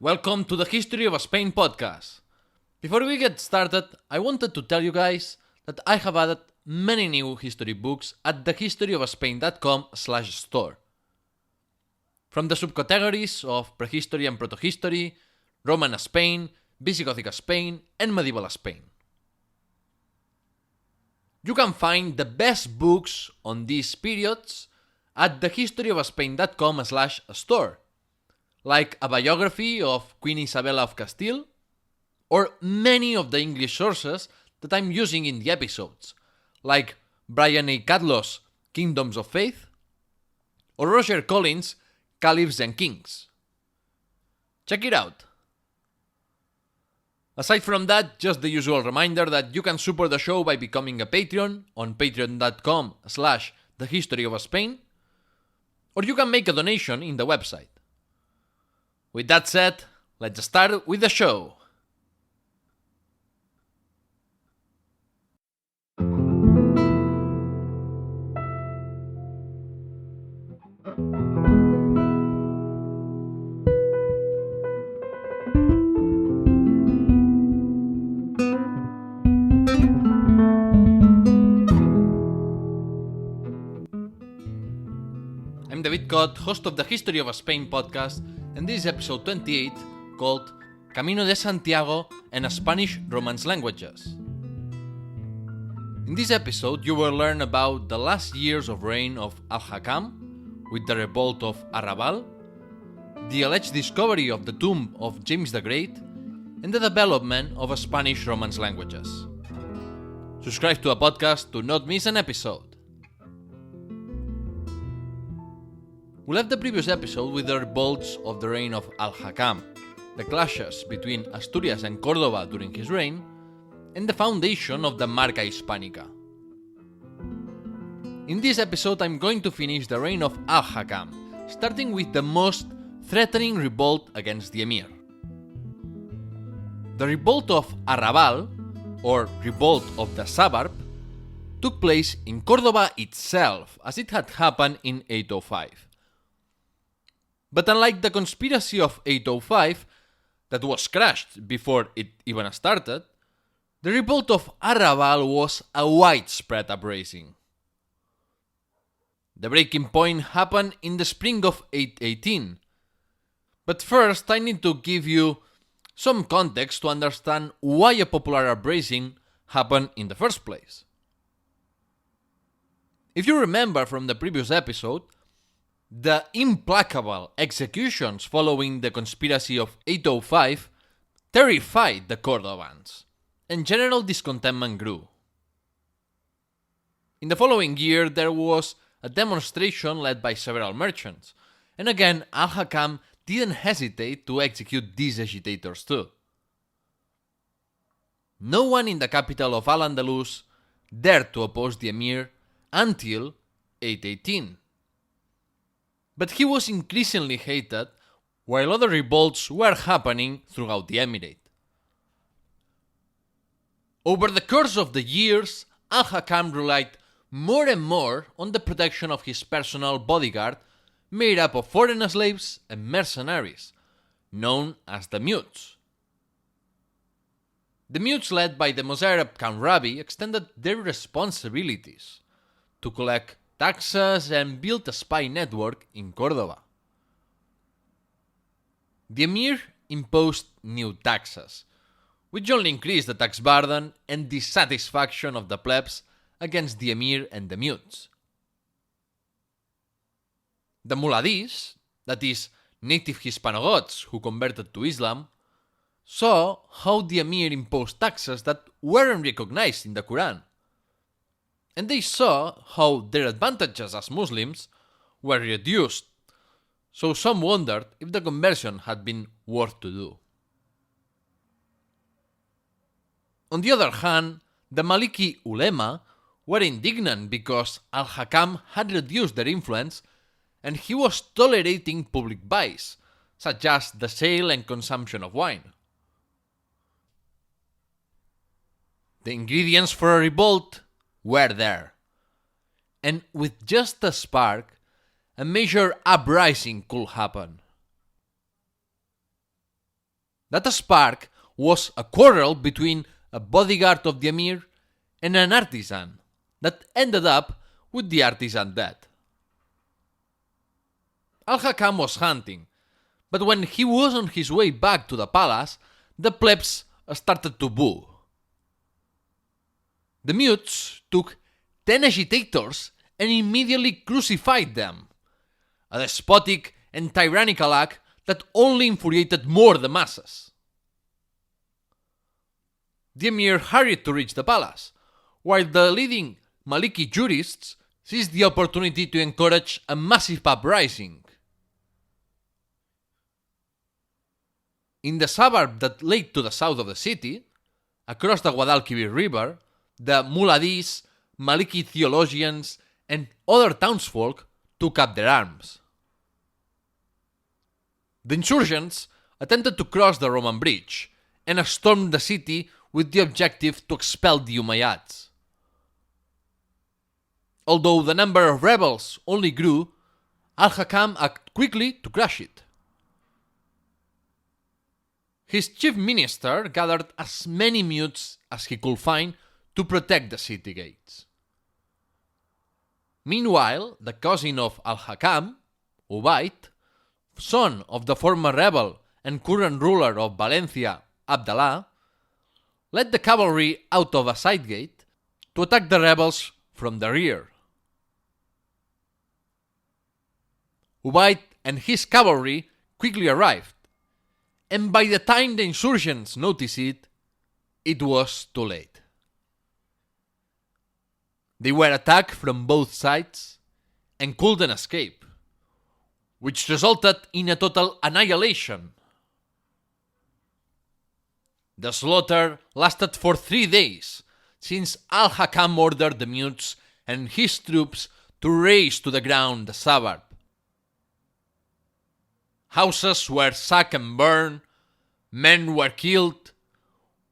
Welcome to the History of Spain podcast. Before we get started, I wanted to tell you guys that I have added many new history books at thehistoryofspain.com/store. From the subcategories of prehistory and protohistory, Roman Spain, Visigothic Spain, and medieval Spain. You can find the best books on these periods at thehistoryofspain.com/store, like a biography of Queen Isabella of Castile, or many of the English sources that I'm using in the episodes, like Brian A. Cadlow's Kingdoms of Faith, or Roger Collins' Caliphs and Kings. Check it out. Aside from that, just the usual reminder that you can support the show by becoming a Patreon on patreon.com/thehistoryofspain, or you can make a donation in the website. With that said, let's start with the show. I'm David Cott, host of the History of Spain podcast, and this is episode 28, called Camino de Santiago and Spanish Romance Languages. In this episode, you will learn about the last years of reign of Al-Hakam, with the revolt of Arrabal, the alleged discovery of the tomb of James the Great, and the development of Spanish Romance languages. Subscribe to the podcast to not miss an episode. We left the previous episode with the revolts of the reign of Al-Hakam, the clashes between Asturias and Córdoba during his reign, and the foundation of the Marca Hispanica. In this episode, I'm going to finish the reign of Al-Hakam, starting with the most threatening revolt against the emir. The revolt of Arrabal, or Revolt of the Suburb, took place in Córdoba itself, as it had happened in 805. But unlike the conspiracy of 805, that was crushed before it even started, the revolt of Arrabal was a widespread uprising. The breaking point happened in the spring of 818. But first, I need to give you some context to understand why a popular uprising happened in the first place. If you remember from the previous episode, the implacable executions following the conspiracy of 805 terrified the Cordobans, and general discontentment grew. In the following year, there was a demonstration led by several merchants, and again Al-Hakam didn't hesitate to execute these agitators too. No one in the capital of Al-Andalus dared to oppose the emir until 818. But he was increasingly hated, while other revolts were happening throughout the emirate. Over the course of the years, Al-Hakam relied more and more on the protection of his personal bodyguard, made up of foreign slaves and mercenaries, known as the Mutes. The Mutes, led by the Mozarab Khan Rabi, extended their responsibilities to collect taxes and build a spy network in Córdoba. The emir imposed new taxes, which only increased the tax burden and dissatisfaction of the plebs against the emir and the Mutes. The Muladis, that is, native Hispanogoths who converted to Islam, saw how the emir imposed taxes that weren't recognized in the Quran, and they saw how their advantages as Muslims were reduced, so some wondered if the conversion had been worth to do. On the other hand, the Maliki ulema were indignant because Al-Hakam had reduced their influence and he was tolerating public vice, such as the sale and consumption of wine. The ingredients for a revolt were there, and with just a spark, a major uprising could happen. That spark was a quarrel between a bodyguard of the Emir and an artisan that ended up with the artisan dead. Al-Hakam was hunting, but when he was on his way back to the palace, the plebs started to boo. The mutes took 10 agitators and immediately crucified them, a despotic and tyrannical act that only infuriated more the masses. The Emir hurried to reach the palace, while the leading Maliki jurists seized the opportunity to encourage a massive uprising. In the suburb that lay to the south of the city, across the Guadalquivir River, the Muladis, Maliki theologians, and other townsfolk took up their arms. The insurgents attempted to cross the Roman bridge and stormed the city with the objective to expel the Umayyads. Although the number of rebels only grew, Al-Hakam acted quickly to crush it. His chief minister gathered as many mutes as he could find to protect the city gates. Meanwhile, the cousin of Al-Hakam, Ubayd, son of the former rebel and current ruler of Valencia, Abdallah, led the cavalry out of a side gate to attack the rebels from the rear. Ubayd and his cavalry quickly arrived, and by the time the insurgents noticed it, it was too late. They were attacked from both sides and couldn't escape, which resulted in a total annihilation. The slaughter lasted for 3 days, since Al-Hakam ordered the mutes and his troops to raze to the ground the suburb. Houses were sacked and burned, men were killed,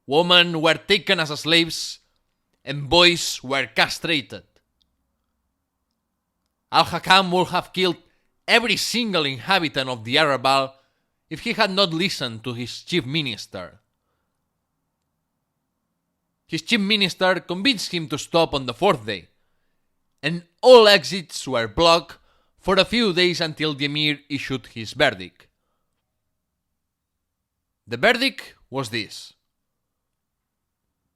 women were taken as slaves, and boys were castrated. Al-Hakam would have killed every single inhabitant of the Arabal if he had not listened to his chief minister. His chief minister convinced him to stop on the 4th day, and all exits were blocked for a few days until the Emir issued his verdict. The verdict was this: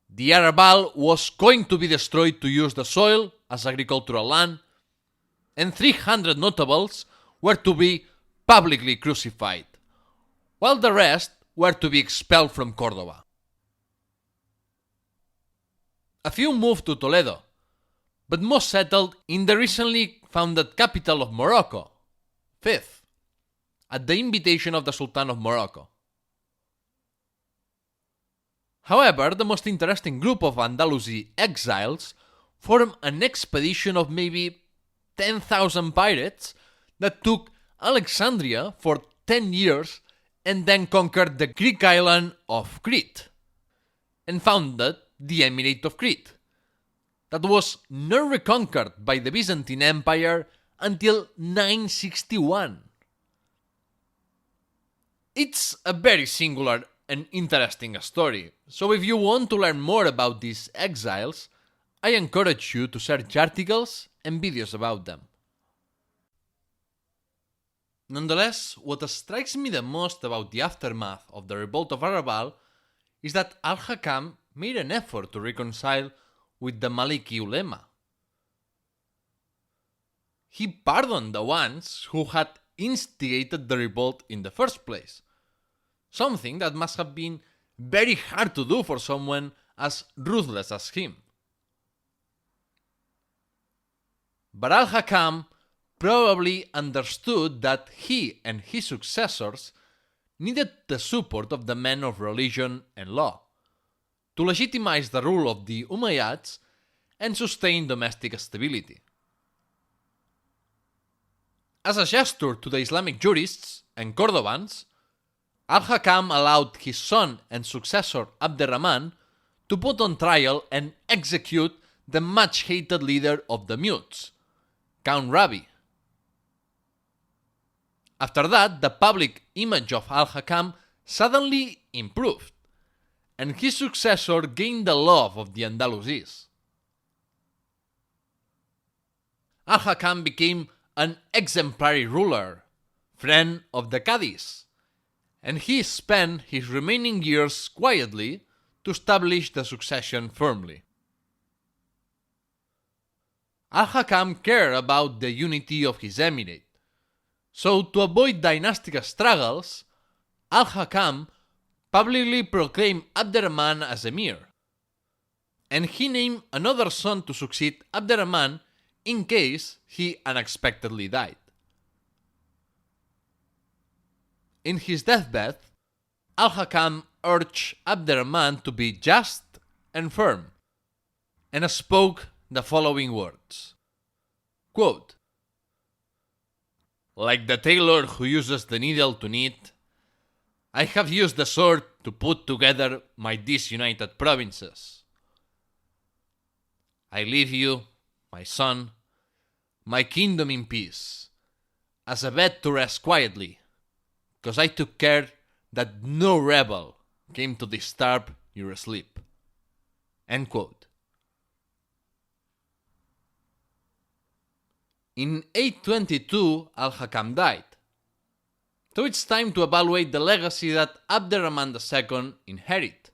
the Arabal was going to be destroyed to use the soil as agricultural land, and 300 notables were to be publicly crucified, while the rest were to be expelled from Cordoba. A few moved to Toledo, but most settled in the recently founded capital of Morocco, Fez, at the invitation of the Sultan of Morocco. However, the most interesting group of Andalusi exiles formed an expedition of maybe 10,000 pirates that took Alexandria for 10 years and then conquered the Greek island of Crete and founded the Emirate of Crete, that was not reconquered by the Byzantine Empire until 961. It's a very singular and interesting story, so if you want to learn more about these exiles, I encourage you to search articles and videos about them. Nonetheless, what strikes me the most about the aftermath of the revolt of Arabal is that Al-Hakam made an effort to reconcile with the Maliki ulema. He pardoned the ones who had instigated the revolt in the first place, something that must have been very hard to do for someone as ruthless as him. But Al-Hakam probably understood that he and his successors needed the support of the men of religion and law to legitimize the rule of the Umayyads and sustain domestic stability. As a gesture to the Islamic jurists and Cordobans, Al-Hakam allowed his son and successor Abderrahman to put on trial and execute the much-hated leader of the mutes, Count Rabi. After that, the public image of Al-Hakam suddenly improved, and his successor gained the love of the Andalusis. Al-Hakam became an exemplary ruler, friend of the Cadis, and he spent his remaining years quietly to establish the succession firmly. Al-Hakam cared about the unity of his emirate, so to avoid dynastic struggles, Al-Hakam publicly proclaimed Abderrahman as emir, and he named another son to succeed Abderrahman in case he unexpectedly died. In his deathbed, Al-Hakam urged Abderrahman to be just and firm, and spoke the following words. Quote, "Like the tailor who uses the needle to knit, I have used the sword to put together my disunited provinces. I leave you, my son, my kingdom in peace, as a bed to rest quietly, because I took care that no rebel came to disturb your sleep." End quote. In 822, Al-Hakam died, so it's time to evaluate the legacy that Abderrahman II inherited.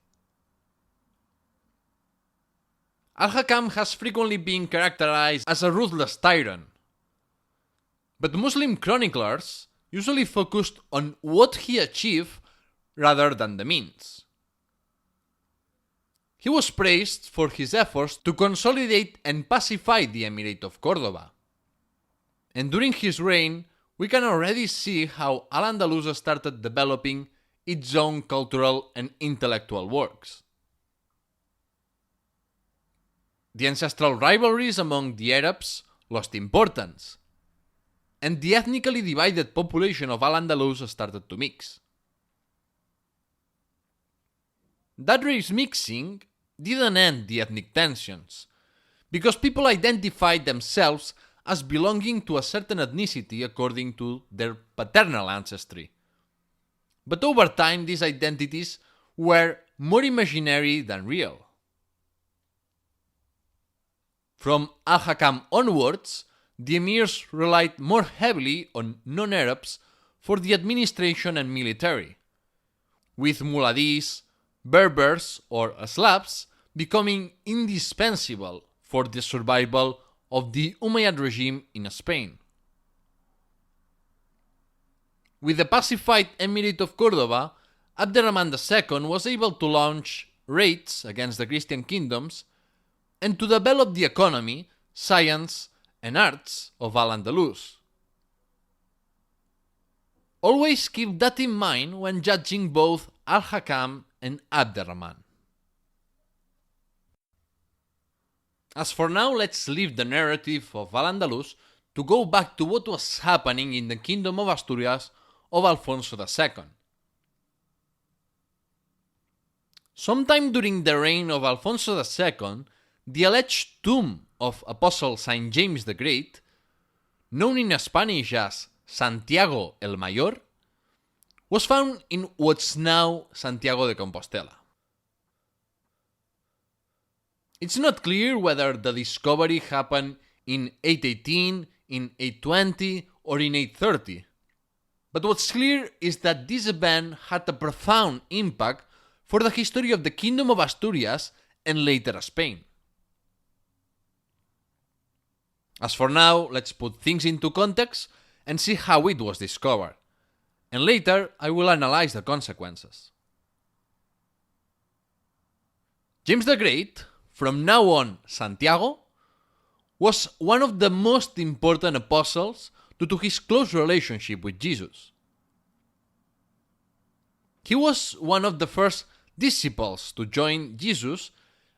Al-Hakam has frequently been characterized as a ruthless tyrant, but Muslim chroniclers usually focused on what he achieved rather than the means. He was praised for his efforts to consolidate and pacify the Emirate of Córdoba, and during his reign, we can already see how Al-Andalus started developing its own cultural and intellectual works. The ancestral rivalries among the Arabs lost importance, and the ethnically divided population of Al-Andalus started to mix. That race mixing didn't end the ethnic tensions, because people identified themselves as belonging to a certain ethnicity according to their paternal ancestry. But over time, these identities were more imaginary than real. From Al-Hakam onwards, the emirs relied more heavily on non-Arabs for the administration and military, with Muladis, Berbers, or Slavs becoming indispensable for the survival of the Umayyad regime in Spain. With the pacified Emirate of Córdoba, Abderrahman II was able to launch raids against the Christian kingdoms and to develop the economy, science, and arts of Al-Andalus. Always keep that in mind when judging both Al-Hakam and Abderrahman. As for now, let's leave the narrative of Al-Andalus to go back to what was happening in the Kingdom of Asturias of Alfonso II. Sometime during the reign of Alfonso II, the alleged tomb of Apostle Saint James the Great, known in Spanish as Santiago el Mayor, was found in what's now Santiago de Compostela. It's not clear whether the discovery happened in 818, in 820, or in 830. But what's clear is that this event had a profound impact for the history of the Kingdom of Asturias and later Spain. As for now, let's put things into context and see how it was discovered. And later, I will analyze the consequences. James the Great, from now on Santiago, was one of the most important apostles due to his close relationship with Jesus. He was one of the first disciples to join Jesus,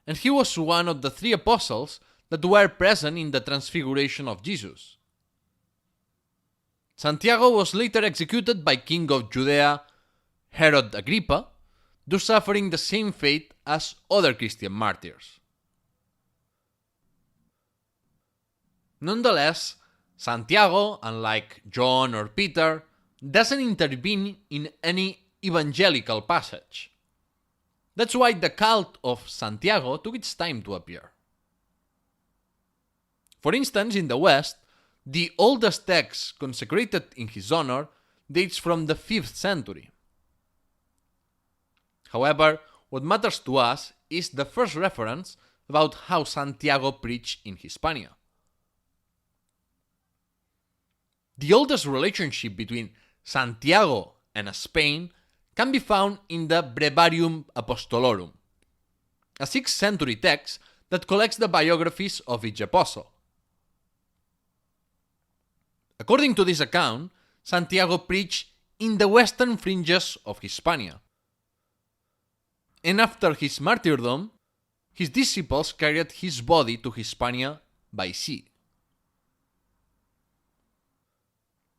and he was one of the 3 apostles that were present in the transfiguration of Jesus. Santiago was later executed by King of Judea Herod Agrippa, thus suffering the same fate as other Christian martyrs. Nonetheless, Santiago, unlike John or Peter, doesn't intervene in any evangelical passage. That's why the cult of Santiago took its time to appear. For instance, in the West, the oldest text consecrated in his honor dates from the 5th century. However, what matters to us is the first reference about how Santiago preached in Hispania. The oldest relationship between Santiago and Spain can be found in the Breviarium Apostolorum, a 6th century text that collects the biographies of each apostle. According to this account, Santiago preached in the western fringes of Hispania, and after his martyrdom, his disciples carried his body to Hispania by sea.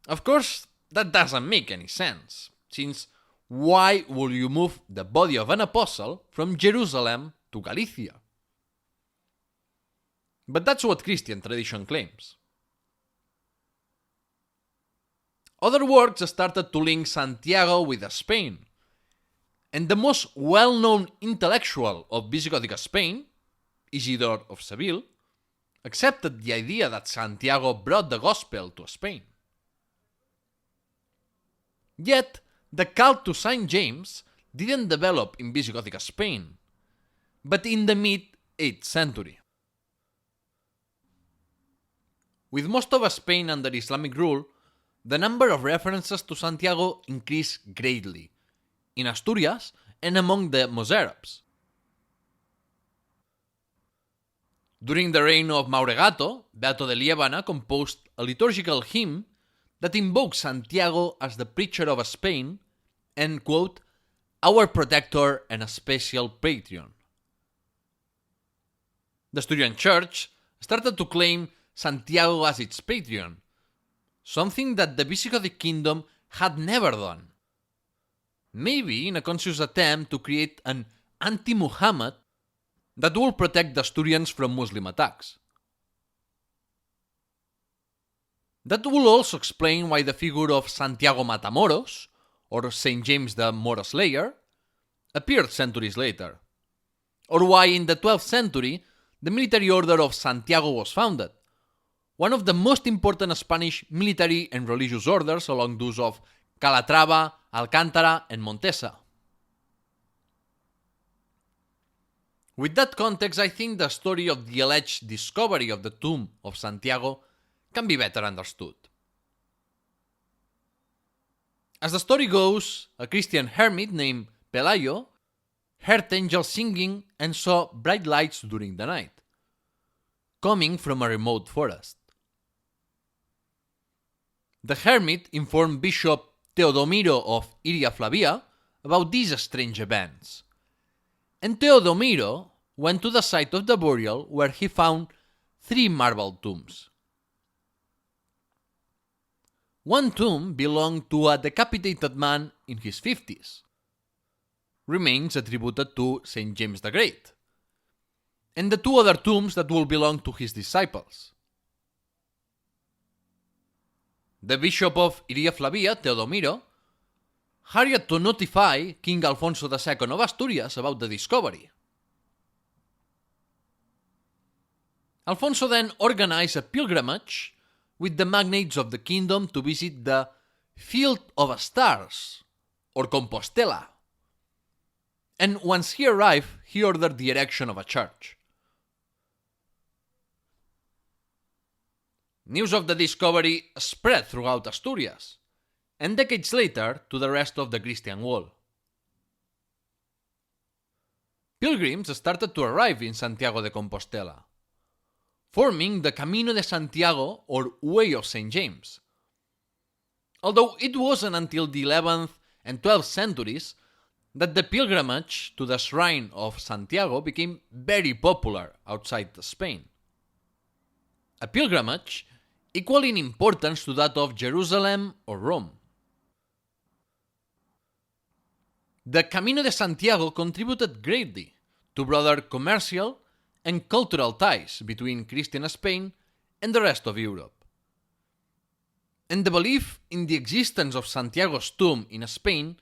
Of course, that doesn't make any sense, since why would you move the body of an apostle from Jerusalem to Galicia? But that's what Christian tradition claims. Other works started to link Santiago with Spain, and the most well-known intellectual of Visigothic Spain, Isidore of Seville, accepted the idea that Santiago brought the gospel to Spain. Yet, the cult to Saint James didn't develop in Visigothic Spain, but in the mid-8th century. With most of Spain under Islamic rule, the number of references to Santiago increased greatly, in Asturias and among the Mozarabs. During the reign of Mauregato, Beato de Liébana composed a liturgical hymn that invokes Santiago as the preacher of Spain and, quote, our protector and a special patron. The Asturian Church started to claim Santiago as its patron, something that the Visigothic kingdom had never done. Maybe in a conscious attempt to create an anti-Muhammad that will protect the Asturians from Muslim attacks. That will also explain why the figure of Santiago Matamoros, or Saint James the Moro Slayer, appeared centuries later, or why in the 12th century the military order of Santiago was founded, one of the most important Spanish military and religious orders along those of Calatrava, Alcántara, and Montesa. With that context, I think the story of the alleged discovery of the tomb of Santiago can be better understood. As the story goes, a Christian hermit named Pelayo heard angels singing and saw bright lights during the night, coming from a remote forest. The hermit informed Bishop Teodomiro of Iria Flavia about these strange events, and Teodomiro went to the site of the burial where he found 3 marble tombs. One tomb belonged to a decapitated man in his 50s, remains attributed to Saint James the Great, and the 2 other tombs that will belong to his disciples. The Bishop of Iria Flavia, Teodomiro, hurried to notify King Alfonso II of Asturias about the discovery. Alfonso then organized a pilgrimage with the magnates of the kingdom to visit the Field of Stars, or Compostela, and once he arrived, he ordered the erection of a church. News of the discovery spread throughout Asturias, and decades later to the rest of the Christian world. Pilgrims started to arrive in Santiago de Compostela, forming the Camino de Santiago or Way of St. James. Although it wasn't until the 11th and 12th centuries that the pilgrimage to the shrine of Santiago became very popular outside Spain. A pilgrimage equal in importance to that of Jerusalem or Rome. The Camino de Santiago contributed greatly to broader commercial and cultural ties between Christian Spain and the rest of Europe. And the belief in the existence of Santiago's tomb in Spain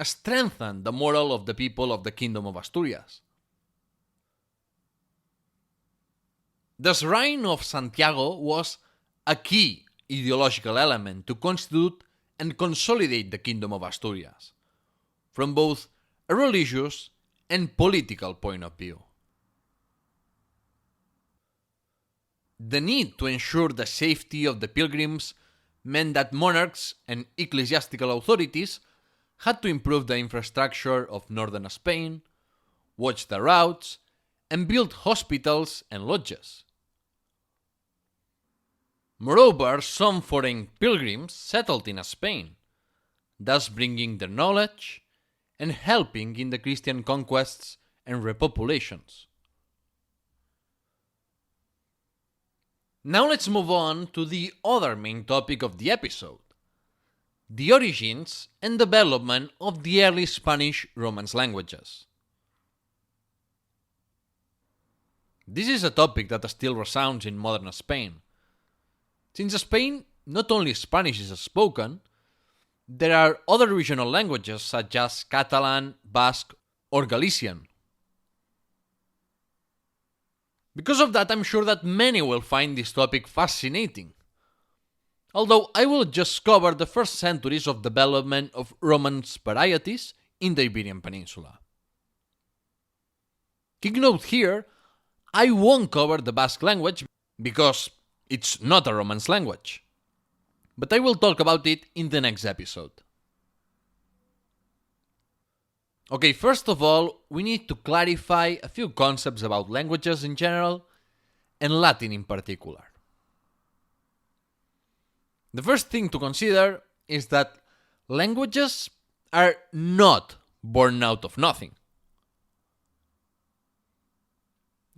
strengthened the moral of the people of the Kingdom of Asturias. The Shrine of Santiago was a key ideological element to constitute and consolidate the Kingdom of Asturias, from both a religious and political point of view. The need to ensure the safety of the pilgrims meant that monarchs and ecclesiastical authorities had to improve the infrastructure of northern Spain, watch the routes, and build hospitals and lodges. Moreover, some foreign pilgrims settled in Spain, thus bringing their knowledge and helping in the Christian conquests and repopulations. Now let's move on to the other main topic of the episode: the origins and development of the early Spanish Romance languages. This is a topic that still resounds in modern Spain. Since in Spain, not only Spanish is spoken, there are other regional languages such as Catalan, Basque, or Galician. Because of that, I'm sure that many will find this topic fascinating. Although I will just cover the first centuries of development of Romance varieties in the Iberian Peninsula. Quick note here, I won't cover the Basque language because it's not a Romance language, but I will talk about it in the next episode. Okay, first of all, we need to clarify a few concepts about languages in general and Latin in particular. The first thing to consider is that languages are not born out of nothing.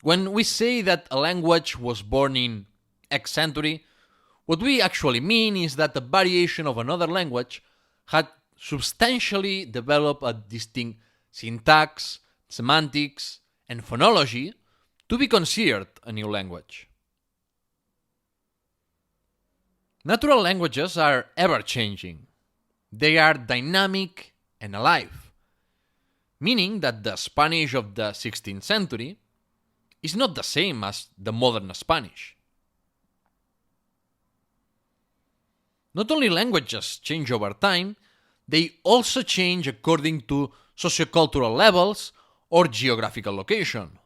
When we say that a language was born in X century, what we actually mean is that a variation of another language had substantially developed a distinct syntax, semantics, and phonology to be considered a new language. Natural languages are ever-changing. They are dynamic and alive, meaning that the Spanish of the 16th century is not the same as the modern Spanish. Not only languages change over time, they also change according to sociocultural levels or geographical location.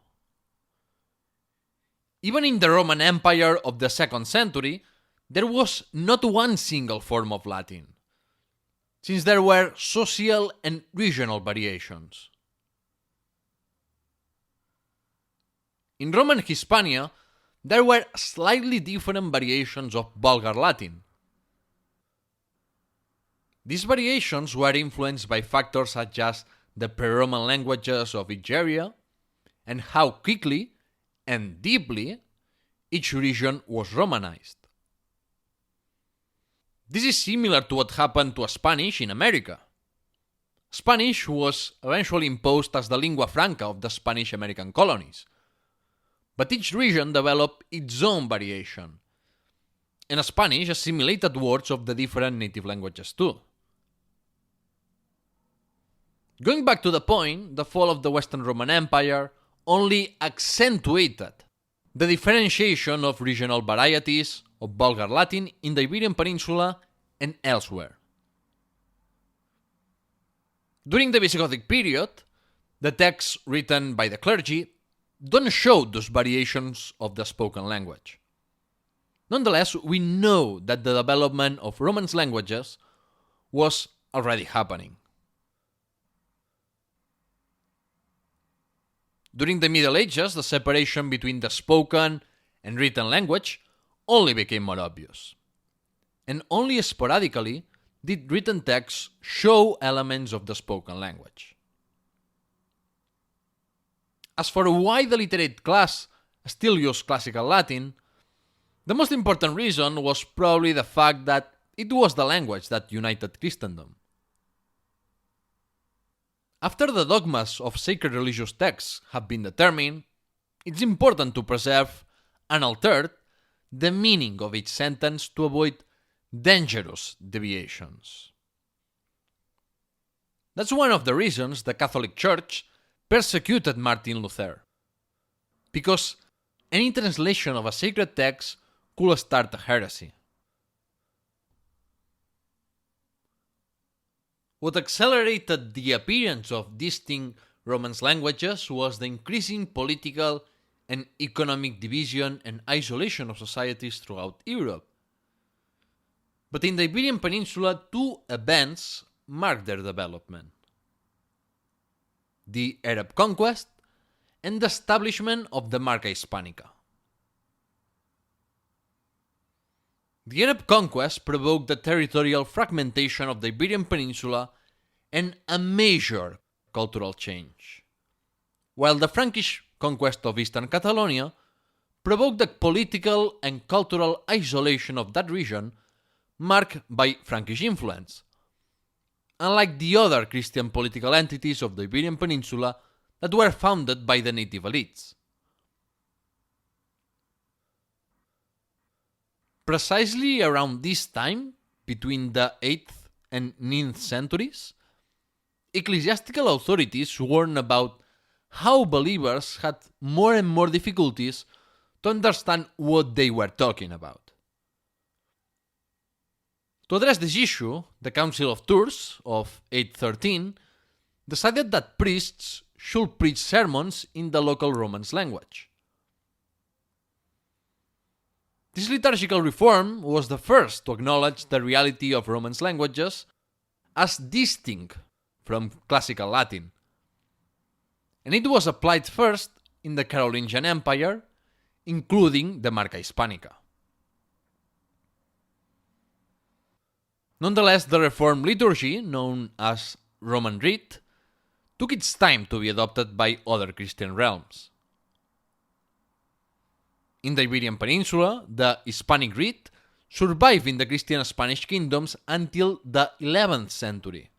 Even in the Roman Empire of the 2nd century, there was not one single form of Latin, since there were social and regional variations. In Roman Hispania, there were slightly different variations of Vulgar Latin. These variations were influenced by factors such as the pre-Roman languages of each area and how quickly and deeply each region was Romanized. This is similar to what happened to Spanish in America. Spanish was eventually imposed as the lingua franca of the Spanish American colonies, but each region developed its own variation, and Spanish assimilated words of the different native languages too. Going back to the point, the fall of the Western Roman Empire only accentuated the differentiation of regional varieties of Vulgar Latin in the Iberian Peninsula and elsewhere. During the Visigothic period, the texts written by the clergy don't show those variations of the spoken language. Nonetheless, we know that the development of Romance languages was already happening. During the Middle Ages, the separation between the spoken and written language only became more obvious, and only sporadically did written texts show elements of the spoken language. As for why the literate class still used classical Latin, the most important reason was probably the fact that it was the language that united Christendom. After the dogmas of sacred religious texts have been determined, it's important to preserve unaltered the meaning of each sentence to avoid dangerous deviations. That's one of the reasons the Catholic Church persecuted Martin Luther. Because any translation of a sacred text could start a heresy. What accelerated the appearance of distinct Romance languages was the increasing political and economic division and isolation of societies throughout Europe. But in the Iberian Peninsula, two events marked their development: the Arab conquest and the establishment of the Marca Hispanica. The Arab conquest provoked the territorial fragmentation of the Iberian Peninsula and a major cultural change, while the Frankish conquest of eastern Catalonia provoked the political and cultural isolation of that region marked by Frankish influence, unlike the other Christian political entities of the Iberian Peninsula that were founded by the native elites. Precisely around this time, between the 8th and 9th centuries, ecclesiastical authorities warned about how believers had more and more difficulties to understand what they were talking about. To address this issue, the Council of Tours of 813 decided that priests should preach sermons in the local Romance language. This liturgical reform was the first to acknowledge the reality of Romance languages as distinct from Classical Latin, and it was applied first in the Carolingian Empire, including the Marca Hispanica. Nonetheless, the Reformed liturgy, known as Roman Rite, took its time to be adopted by other Christian realms. In the Iberian Peninsula, the Hispanic Rite survived in the Christian Spanish kingdoms until the 11th century,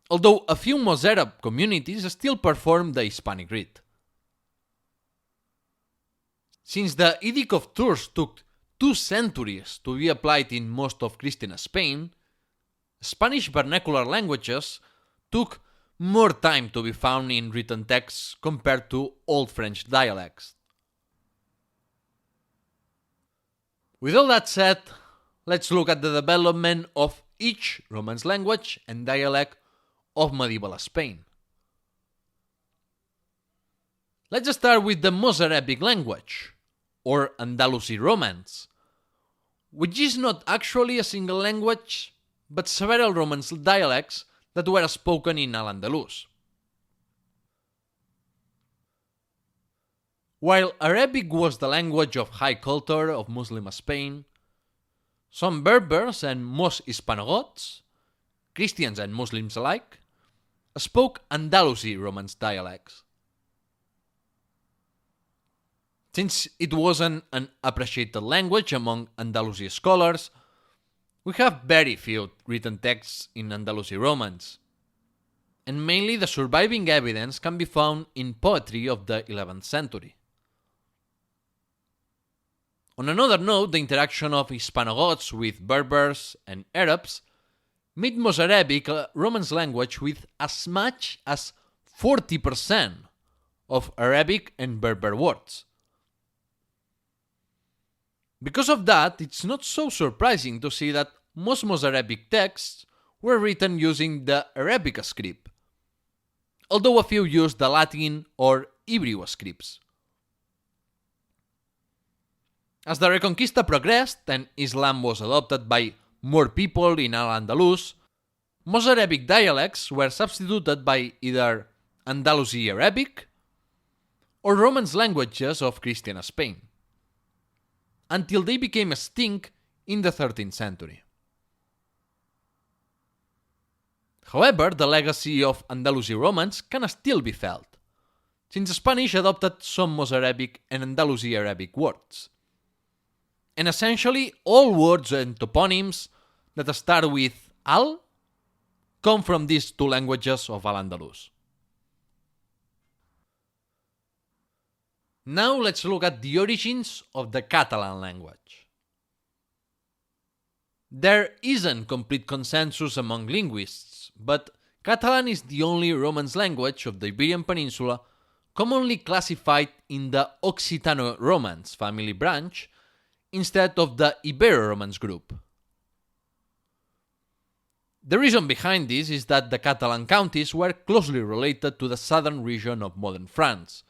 although a few Mozarab communities still perform the Hispanic Rite. Since the Edict of Tours took 2 centuries to be applied in most of Christian Spain, Spanish vernacular languages took more time to be found in written texts compared to Old French dialects. With all that said, let's look at the development of each Romance language and dialect of medieval Spain. Let's start with the Mozarabic language, or Andalusi Romance, which is not actually a single language, but several Romance dialects that were spoken in Al-Andalus. While Arabic was the language of high culture of Muslim Spain, some Berbers and most Hispanogoths, Christians and Muslims alike, spoke Andalusi Romance dialects. Since it wasn't an appreciated language among Andalusi scholars, we have very few written texts in Andalusi Romance, and mainly the surviving evidence can be found in poetry of the 11th century. On another note, the interaction of Hispanogoths with Berbers and Arabs made Mozarabic a Romance language with as much as 40% of Arabic and Berber words. Because of that, it's not so surprising to see that most Mozarabic texts were written using the Arabic script, although a few used the Latin or Hebrew scripts. As the Reconquista progressed and Islam was adopted by more people in Al-Andalus, Mozarabic dialects were substituted by either Andalusi Arabic or Romance languages of Christian Spain, until they became extinct in the 13th century. However, the legacy of Andalusi Romance can still be felt, since Spanish adopted some Mozarabic and Andalusi Arabic words. And essentially, all words and toponyms that start with al come from these two languages of Al-Andalus. Now let's look at the origins of the Catalan language. There isn't complete consensus among linguists, but Catalan is the only Romance language of the Iberian Peninsula commonly classified in the Occitano-Romance family branch instead of the Ibero-Romance group. The reason behind this is that the Catalan counties were closely related to the southern region of modern France,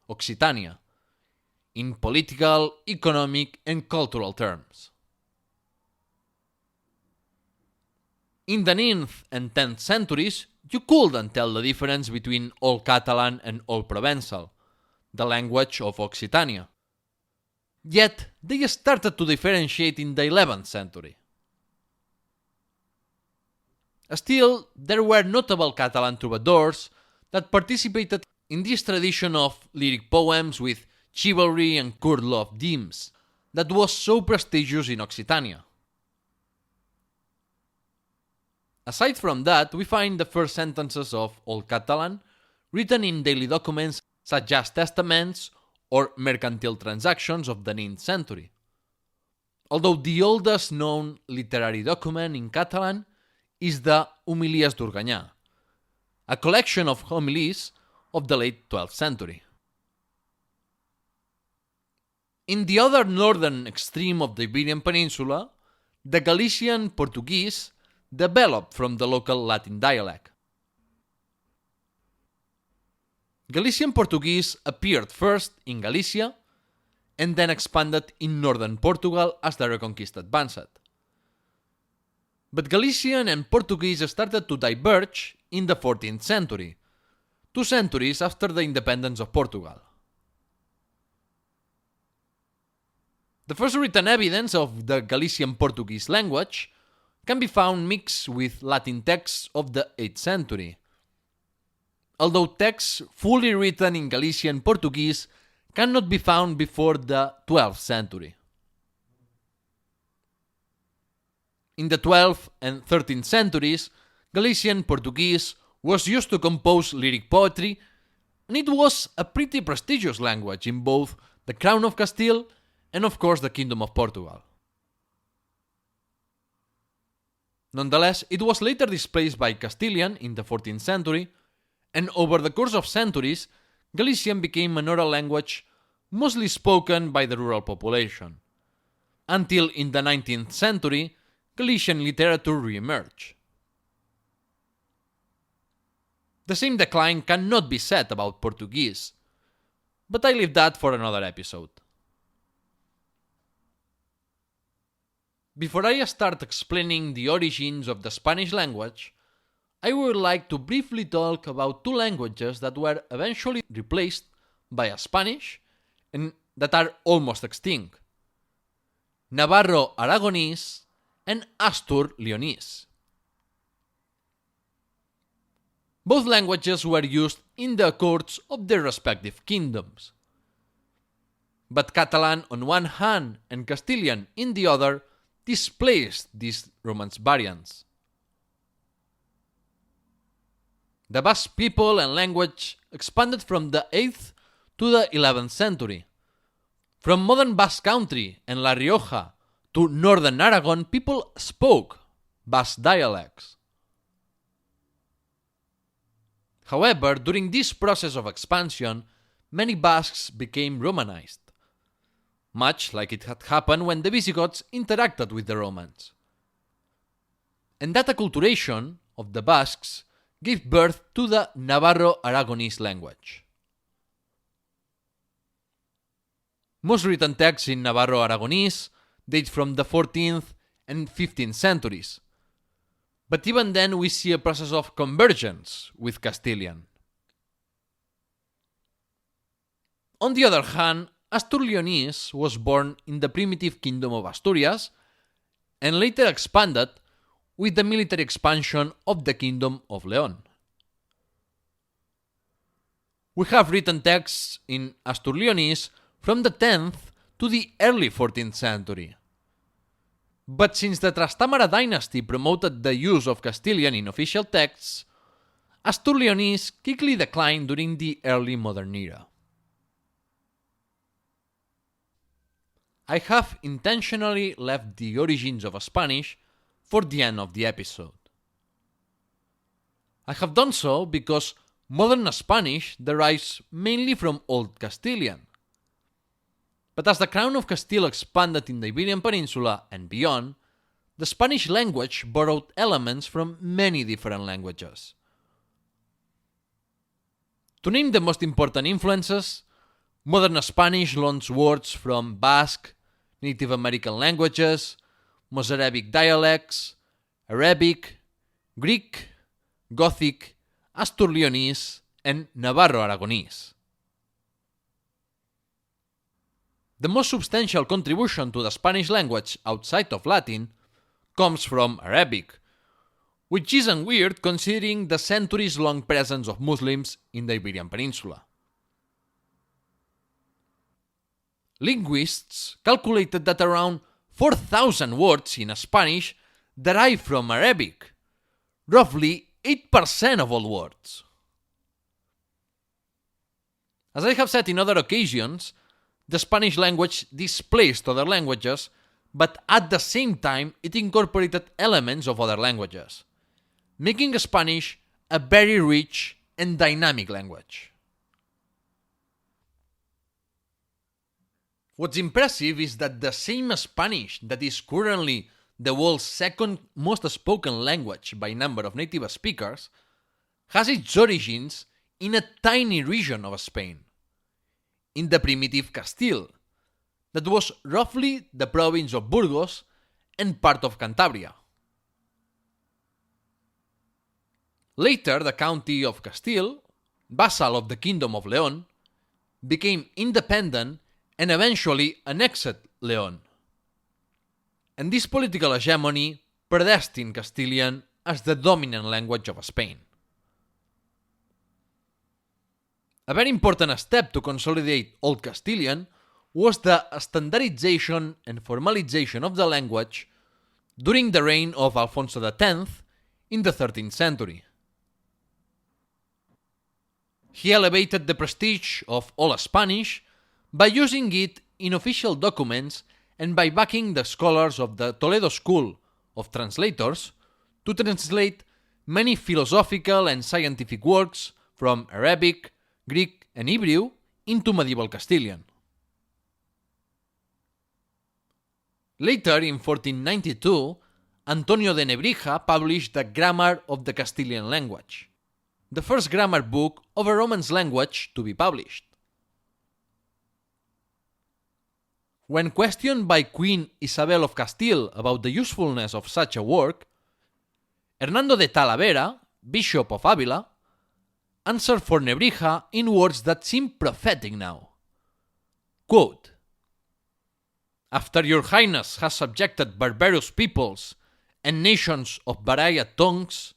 Occitania, in political, economic, and cultural terms. In the 9th and 10th centuries, you couldn't tell the difference between Old Catalan and Old Provençal, the language of Occitania. Yet, they started to differentiate in the 11th century. Still, there were notable Catalan troubadours that participated in this tradition of lyric poems with chivalry and court love themes that was so prestigious in Occitania. Aside from that, we find the first sentences of Old Catalan written in daily documents such as testaments or mercantile transactions of the 9th century. Although the oldest known literary document in Catalan is the Homilies d'Organyà, a collection of homilies of the late 12th century. In the other northern extreme of the Iberian Peninsula, the Galician Portuguese developed from the local Latin dialect. Galician Portuguese appeared first in Galicia and then expanded in northern Portugal as the Reconquista advanced. But Galician and Portuguese started to diverge in the 14th century, 2 centuries after the independence of Portugal. The first written evidence of the Galician Portuguese language can be found mixed with Latin texts of the 8th century, although texts fully written in Galician Portuguese cannot be found before the 12th century. In the 12th and 13th centuries, Galician Portuguese was used to compose lyric poetry, and it was a pretty prestigious language in both the Crown of Castile and of course the Kingdom of Portugal. Nonetheless, it was later displaced by Castilian in the 14th century, and over the course of centuries, Galician became an oral language mostly spoken by the rural population, until in the 19th century, Galician literature re-emerged. The same decline cannot be said about Portuguese, but I leave that for another episode. Before I start explaining the origins of the Spanish language, I would like to briefly talk about 2 languages that were eventually replaced by a Spanish and that are almost extinct: Navarro-Aragonese and Astur-Leonese. Both languages were used in the courts of their respective kingdoms, but Catalan on one hand and Castilian in the other displaced these Romance variants. The Basque people and language expanded from the 8th to the 11th century. From modern Basque Country and La Rioja to northern Aragon, people spoke Basque dialects. However, during this process of expansion, many Basques became Romanized, much like it had happened when the Visigoths interacted with the Romans. And that acculturation of the Basques gave birth to the Navarro-Aragonese language. Most written texts in Navarro-Aragonese date from the 14th and 15th centuries, but even then we see a process of convergence with Castilian. On the other hand, Astur-Leonese was born in the primitive kingdom of Asturias and later expanded with the military expansion of the kingdom of León. We have written texts in Astur-Leonese from the 10th to the early 14th century. But since the Trastámara dynasty promoted the use of Castilian in official texts, Astur-Leonese quickly declined during the early modern era. I have intentionally left the origins of Spanish for the end of the episode. I have done so because modern Spanish derives mainly from Old Castilian. But as the Crown of Castile expanded in the Iberian Peninsula and beyond, the Spanish language borrowed elements from many different languages. To name the most important influences, modern Spanish loans words from Basque, Native American languages, Mozarabic dialects, Arabic, Greek, Gothic, Astur-Leonese, and Navarro-Aragonese. The most substantial contribution to the Spanish language outside of Latin comes from Arabic, which isn't weird considering the centuries-long presence of Muslims in the Iberian Peninsula. Linguists calculated that around 4,000 words in Spanish derive from Arabic, roughly 8% of all words. As I have said in other occasions, the Spanish language displaced other languages, but at the same time it incorporated elements of other languages, making Spanish a very rich and dynamic language. What's impressive is that the same Spanish that is currently the world's second most spoken language by number of native speakers has its origins in a tiny region of Spain, in the primitive Castile, that was roughly the province of Burgos and part of Cantabria. Later, the county of Castile, vassal of the Kingdom of Leon, became independent and eventually annexed Leon. And this political hegemony predestined Castilian as the dominant language of Spain. A very important step to consolidate Old Castilian was the standardization and formalization of the language during the reign of Alfonso X in the 13th century. He elevated the prestige of Old Spanish by using it in official documents and by backing the scholars of the Toledo School of Translators to translate many philosophical and scientific works from Arabic, Greek, and Hebrew into medieval Castilian. Later, in 1492, Antonio de Nebrija published the Grammar of the Castilian Language, the first grammar book of a Romance language to be published. When questioned by Queen Isabel of Castile about the usefulness of such a work, Hernando de Talavera, Bishop of Avila, answered for Nebrija in words that seem prophetic now. Quote, "After your highness has subjected barbarous peoples and nations of varied tongues,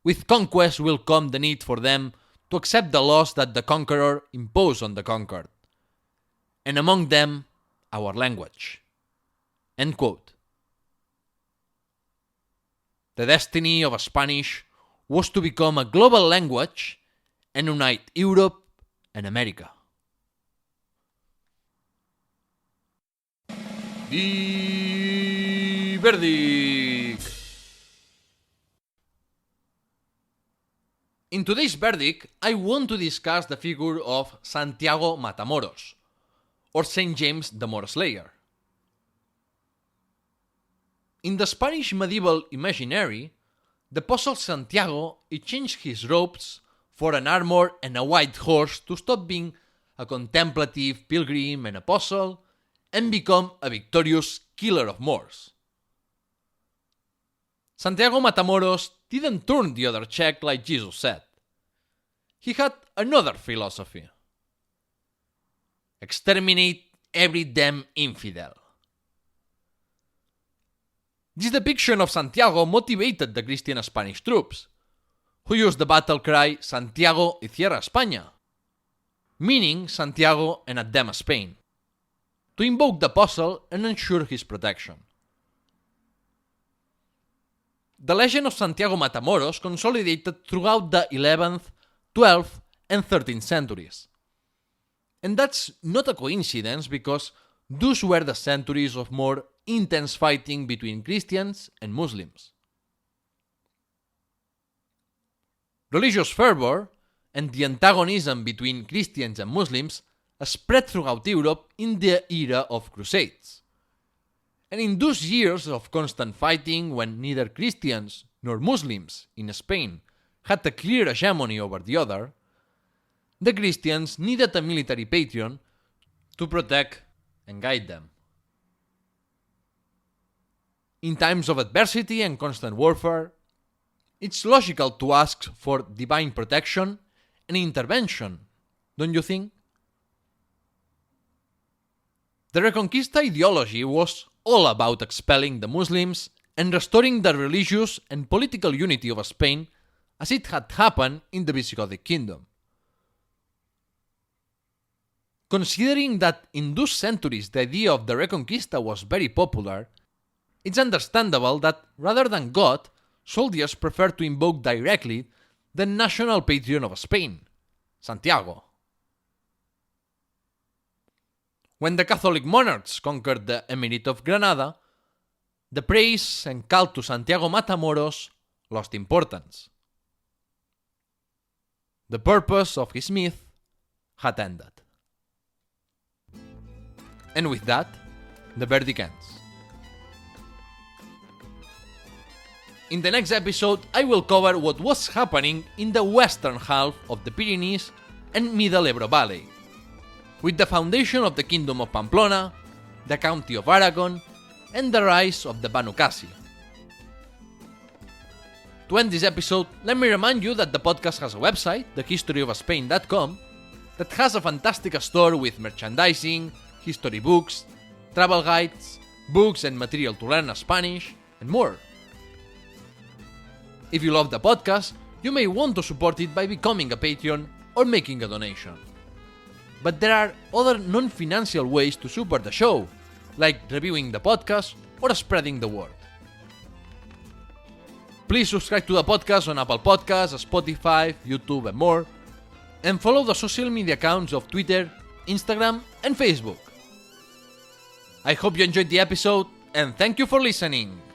with conquest will come the need for them to accept the laws that the conqueror imposed on the conquered, and among them our language." End quote. The destiny of Spanish was to become a global language and unite Europe and America. The verdict. In today's verdict, I want to discuss the figure of Santiago Matamoros, or Saint James the Moor Slayer. In the Spanish medieval imaginary, the apostle Santiago exchanged his robes for an armor and a white horse to stop being a contemplative pilgrim and apostle and become a victorious killer of Moors. Santiago Matamoros didn't turn the other cheek like Jesus said. He had another philosophy. Exterminate every damn infidel. This depiction of Santiago motivated the Christian Spanish troops, who used the battle cry Santiago y Cierra España, meaning Santiago and at them Spain, to invoke the apostle and ensure his protection. The legend of Santiago Matamoros consolidated throughout the 11th, 12th, and 13th centuries. And that's not a coincidence because those were the centuries of more intense fighting between Christians and Muslims. Religious fervor and the antagonism between Christians and Muslims spread throughout Europe in the era of Crusades. And in those years of constant fighting, when neither Christians nor Muslims in Spain had a clear hegemony over the other, the Christians needed a military patron to protect and guide them. In times of adversity and constant warfare, it's logical to ask for divine protection and intervention, don't you think? The Reconquista ideology was all about expelling the Muslims and restoring the religious and political unity of Spain as it had happened in the Visigothic kingdom. Considering that in those centuries the idea of the Reconquista was very popular, it's understandable that rather than God, soldiers preferred to invoke directly the national patron of Spain, Santiago. When the Catholic monarchs conquered the Emirate of Granada, the praise and cult to Santiago Matamoros lost importance. The purpose of his myth had ended. And with that, the verdict ends. In the next episode, I will cover what was happening in the western half of the Pyrenees and Middle Ebro Valley, with the foundation of the Kingdom of Pamplona, the County of Aragon, and the rise of the Banu Qasi. To end this episode, let me remind you that the podcast has a website, thehistoryofspain.com, that has a fantastic store with merchandising, history books, travel guides, books and material to learn Spanish, and more. If you love the podcast, you may want to support it by becoming a Patreon or making a donation. But there are other non-financial ways to support the show, like reviewing the podcast or spreading the word. Please subscribe to the podcast on Apple Podcasts, Spotify, YouTube and more, and follow the social media accounts of Twitter, Instagram and Facebook. I hope you enjoyed the episode, and thank you for listening!